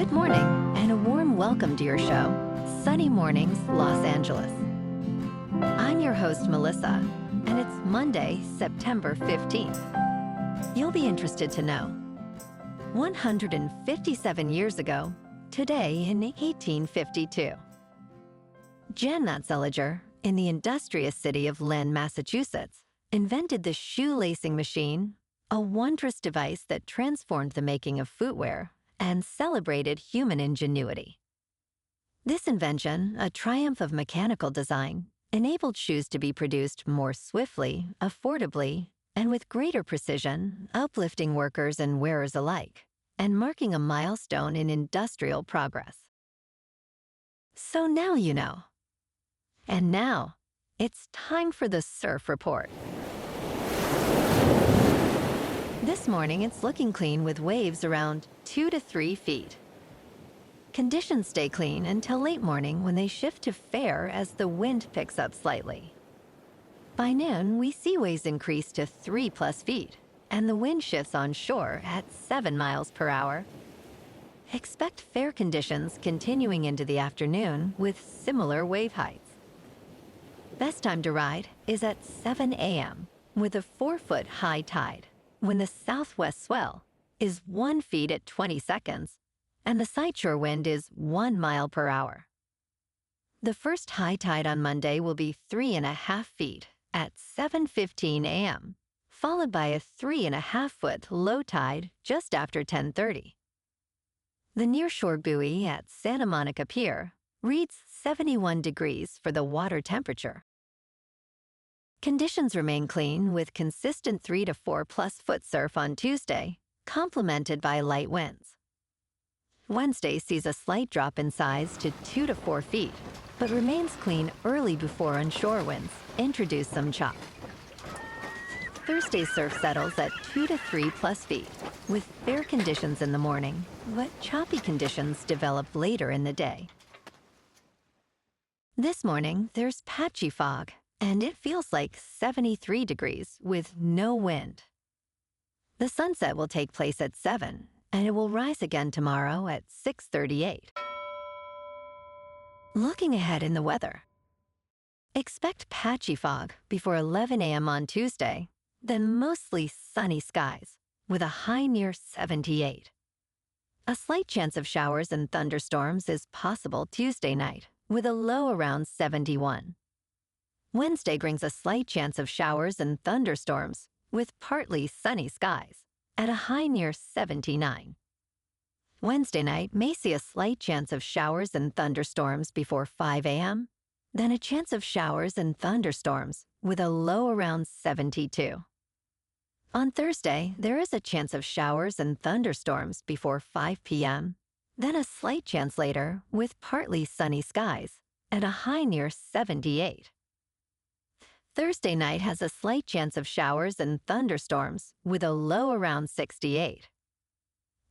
Good morning, and a warm welcome to your show, Sunny Mornings, Los Angeles. I'm your host, Melissa, and it's Monday, September 15th. You'll be interested to know, 157 years ago, today in 1852, Jan Matzeliger, in the industrious city of Lynn, Massachusetts, invented the shoelacing machine, a wondrous device that transformed the making of footwear and celebrated human ingenuity. This invention, a triumph of mechanical design, enabled shoes to be produced more swiftly, affordably, and with greater precision, uplifting workers and wearers alike, and marking a milestone in industrial progress. So now you know. And now, it's time for the Surf Report. This morning, it's looking clean with waves around 2 to 3 feet. Conditions stay clean until late morning when they shift to fair as the wind picks up slightly. By noon, we see waves increase to 3+ feet, and the wind shifts on shore at 7 miles per hour. Expect fair conditions continuing into the afternoon with similar wave heights. Best time to ride is at 7 a.m. with a 4-foot high tide, when the southwest swell is 1 foot at 20 seconds, and the sideshore wind is 1 mile per hour. The first high tide on Monday will be 3.5 feet at 7:15 a.m., followed by a 3.5-foot low tide just after 10:30. The nearshore buoy at Santa Monica Pier reads 71 degrees for the water temperature. Conditions remain clean with consistent 3 to 4+ foot surf on Tuesday, complemented by light winds. Wednesday sees a slight drop in size to 2 to 4 feet, but remains clean early before onshore winds introduce some chop. Thursday's surf settles at 2 to 3+ feet, with fair conditions in the morning, but choppy conditions develop later in the day. This morning, there's patchy fog, and it feels like 73 degrees with no wind. The sunset will take place at 7, and it will rise again tomorrow at 6:38. Looking ahead in the weather. Expect patchy fog before 11 a.m. on Tuesday, then mostly sunny skies, with a high near 78. A slight chance of showers and thunderstorms is possible Tuesday night, with a low around 71. Wednesday brings a slight chance of showers and thunderstorms, with partly sunny skies, at a high near 79. Wednesday night may see a slight chance of showers and thunderstorms before 5 a.m., then a chance of showers and thunderstorms, with a low around 72. On Thursday, there is a chance of showers and thunderstorms before 5 p.m., then a slight chance later with partly sunny skies, at a high near 78. Thursday night has a slight chance of showers and thunderstorms, with a low around 68.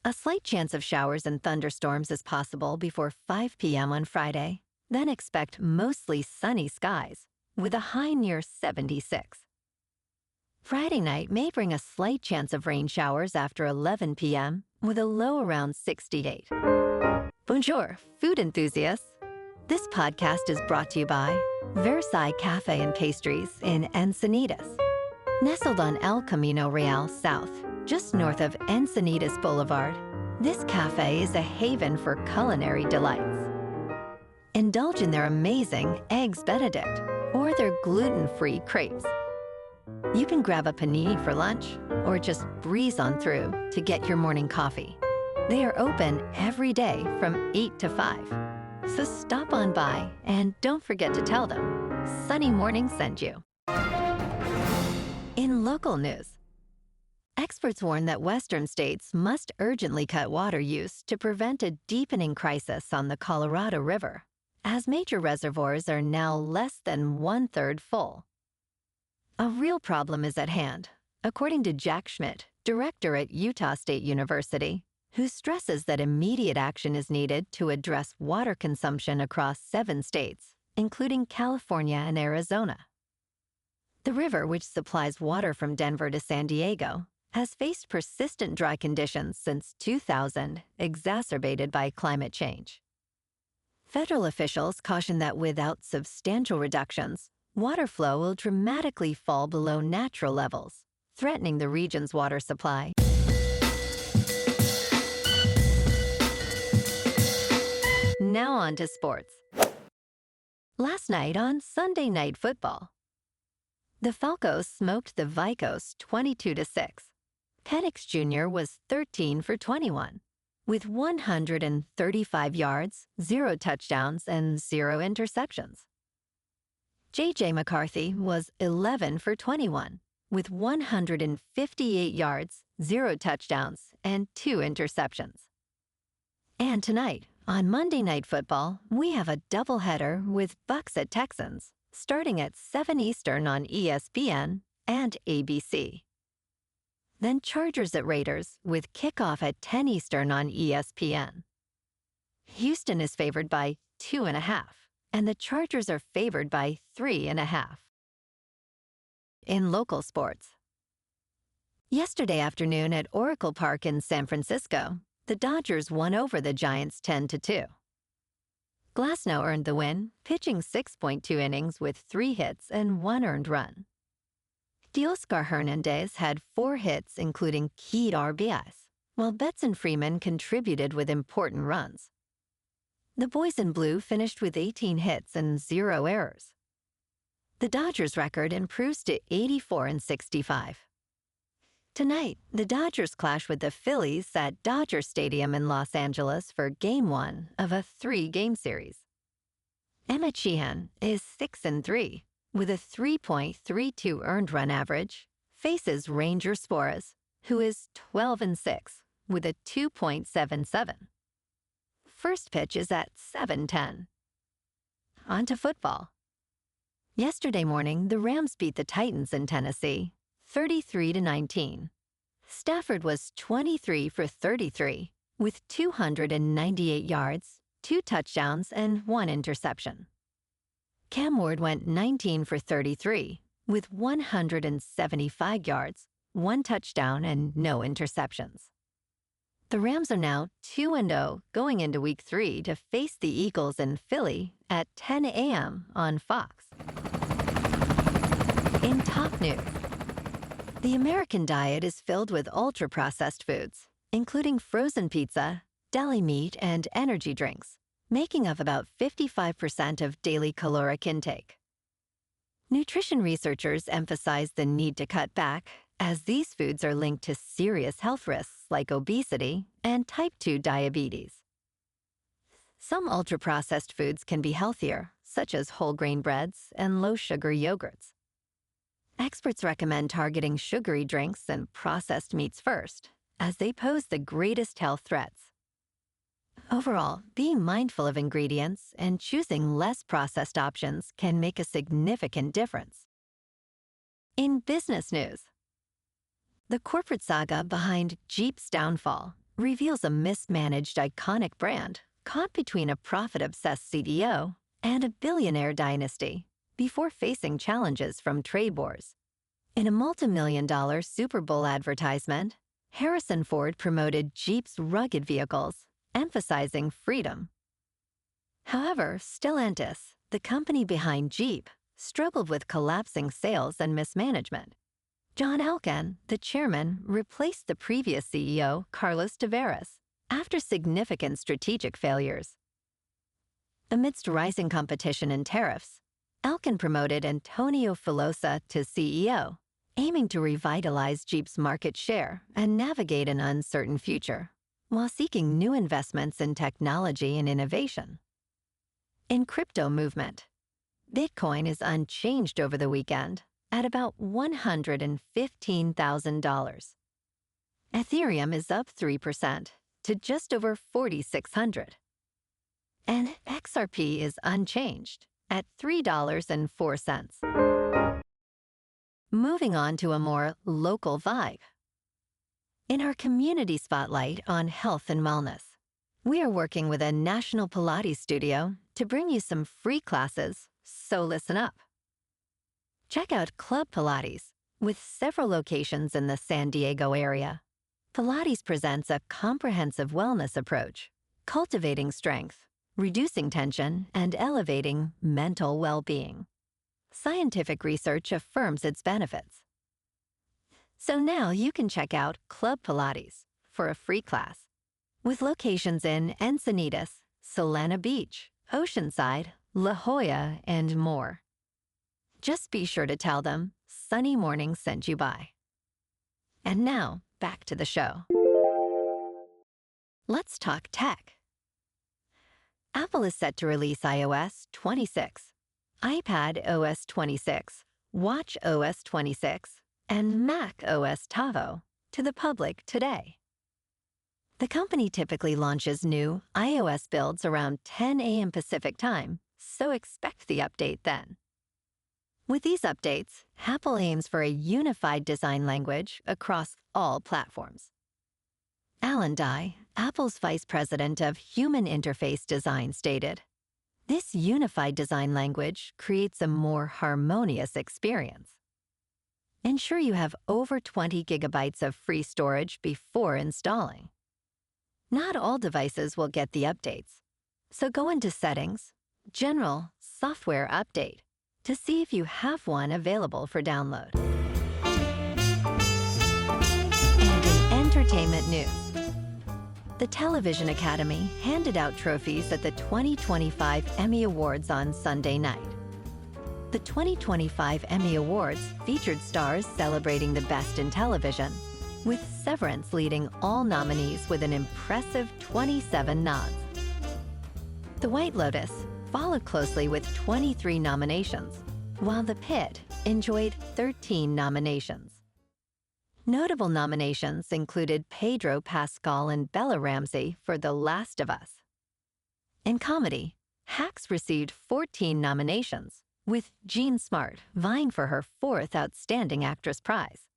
A slight chance of showers and thunderstorms is possible before 5 p.m. on Friday, then expect mostly sunny skies, with a high near 76. Friday night may bring a slight chance of rain showers after 11 p.m., with a low around 68. Bonjour, food enthusiasts. This podcast is brought to you by Versailles Cafe and Pastries in Encinitas. Nestled on El Camino Real South, just north of Encinitas Boulevard, this cafe is a haven for culinary delights. Indulge in their amazing Eggs Benedict or their gluten-free crepes. You can grab a panini for lunch or just breeze on through to get your morning coffee. They are open every day from 8 to 5. So stop on by and don't forget to tell them Sunny Morning sent you. In local news, experts warn that Western states must urgently cut water use to prevent a deepening crisis on the Colorado River, as major reservoirs are now less than 1/3 full. A real problem is at hand, according to Jack Schmidt, director at Utah State University, who stresses that immediate action is needed to address water consumption across 7 states, including California and Arizona. The river, which supplies water from Denver to San Diego, has faced persistent dry conditions since 2000, exacerbated by climate change. Federal officials caution that without substantial reductions, water flow will dramatically fall below natural levels, threatening the region's water supply. Now on to sports. Last night on Sunday Night Football, the Falcons smoked the Vikos 22-6. Penix Jr. was 13 for 21, with 135 yards, 0 touchdowns, and 0 interceptions. J.J. McCarthy was 11 for 21, with 158 yards, 0 touchdowns, and 2 interceptions. And tonight, on Monday Night Football, we have a doubleheader with Bucs at Texans, starting at 7 Eastern on ESPN and ABC. Then Chargers at Raiders with kickoff at 10 Eastern on ESPN. Houston is favored by 2.5, and the Chargers are favored by 3.5. In local sports. Yesterday afternoon at Oracle Park in San Francisco, the Dodgers won over the Giants 10-2. Glasnow earned the win, pitching 6.2 innings with 3 hits and 1 earned run. Hernández had 4 hits, including key RBIs, while Betts and Freeman contributed with important runs. The boys in blue finished with 18 hits and 0 errors. The Dodgers' record improves to 84-65. Tonight, the Dodgers clash with the Phillies at Dodger Stadium in Los Angeles for Game 1 of a 3-game series. Emmy is 6-3, with a 3.32 earned run average, faces Ranger Suarez, who is 12-6, with a 2.77. First pitch is at 7:10. On to football. Yesterday morning, the Rams beat the Titans in Tennessee, 33-19. Stafford was 23 for 33, with 298 yards, 2 touchdowns, and 1 interception. Cam Ward went 19 for 33, with 175 yards, 1 touchdown, and no interceptions. The Rams are now 2-0 going into Week 3 to face the Eagles in Philly at 10 a.m. on Fox. In top news, the American diet is filled with ultra-processed foods, including frozen pizza, deli meat, and energy drinks, making up about 55% of daily caloric intake. Nutrition researchers emphasize the need to cut back, as these foods are linked to serious health risks like obesity and type 2 diabetes. Some ultra-processed foods can be healthier, such as whole grain breads and low-sugar yogurts. Experts recommend targeting sugary drinks and processed meats first, as they pose the greatest health threats. Overall, being mindful of ingredients and choosing less processed options can make a significant difference. In business news, the corporate saga behind Jeep's downfall reveals a mismanaged iconic brand caught between a profit-obsessed CEO and a billionaire dynasty before facing challenges from trade wars. In a multi-million-dollar Super Bowl advertisement, Harrison Ford promoted Jeep's rugged vehicles, emphasizing freedom. However, Stellantis, the company behind Jeep, struggled with collapsing sales and mismanagement. John Elkann, the chairman, replaced the previous CEO, Carlos Tavares, after significant strategic failures. Amidst rising competition and tariffs, Elkann promoted Antonio Filosa to CEO, aiming to revitalize Jeep's market share and navigate an uncertain future, while seeking new investments in technology and innovation. In crypto movement, Bitcoin is unchanged over the weekend at about $115,000. Ethereum is up 3% to just over 4,600. And XRP is unchanged at $3.04. Moving on to a more local vibe. In our community spotlight on health and wellness, we are working with a national Pilates studio to bring you some free classes, so listen up. Check out Club Pilates, With several locations in the San Diego area, Pilates presents a comprehensive wellness approach, cultivating strength, reducing tension, and elevating mental well-being. Scientific research affirms its benefits. So now you can check out Club Pilates for a free class, with locations in Encinitas, Solana Beach, Oceanside, La Jolla, and more. Just be sure to tell them Sunny Morning sent you by. And now, back to the show. Let's talk tech. Apple is set to release iOS 26, iPadOS 26, watchOS 26, and macOS Tavo to the public today. The company typically launches new iOS builds around 10 a.m. Pacific time, so expect the update then. With these updates, Apple aims for a unified design language across all platforms. Alan Dye, Apple's vice president of human interface design, stated, "This unified design language creates a more harmonious experience. Ensure you have over 20 gigabytes of free storage before installing." Not all devices will get the updates, so go into Settings, General, Software Update, to see if you have one available for download. And in entertainment news, the Television Academy handed out trophies at the 2025 Emmy Awards on Sunday night. The 2025 Emmy Awards featured stars celebrating the best in television, with Severance leading all nominees with an impressive 27 nods. The White Lotus followed closely with 23 nominations, while The Pit enjoyed 13 nominations. Notable nominations included Pedro Pascal and Bella Ramsey for The Last of Us. In comedy, Hacks received 14 nominations, with Jean Smart vying for her 4th Outstanding Actress prize.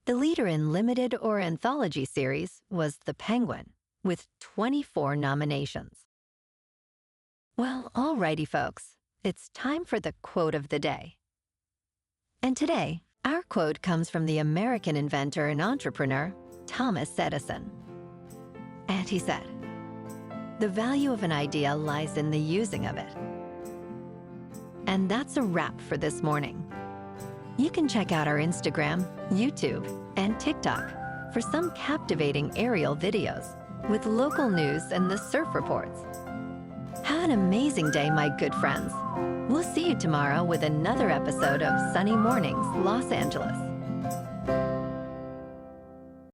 The leader in limited or anthology series was The Penguin, with 24 nominations. Well, alrighty folks, it's time for the quote of the day. And today, our quote comes from the American inventor and entrepreneur, Thomas Edison. And he said, "The value of an idea lies in the using of it." And that's a wrap for this morning. You can check out our Instagram, YouTube, and TikTok for some captivating aerial videos with local news and the surf reports. Have an amazing day, my good friends. We'll see you tomorrow with another episode of Sunny Mornings, Los Angeles.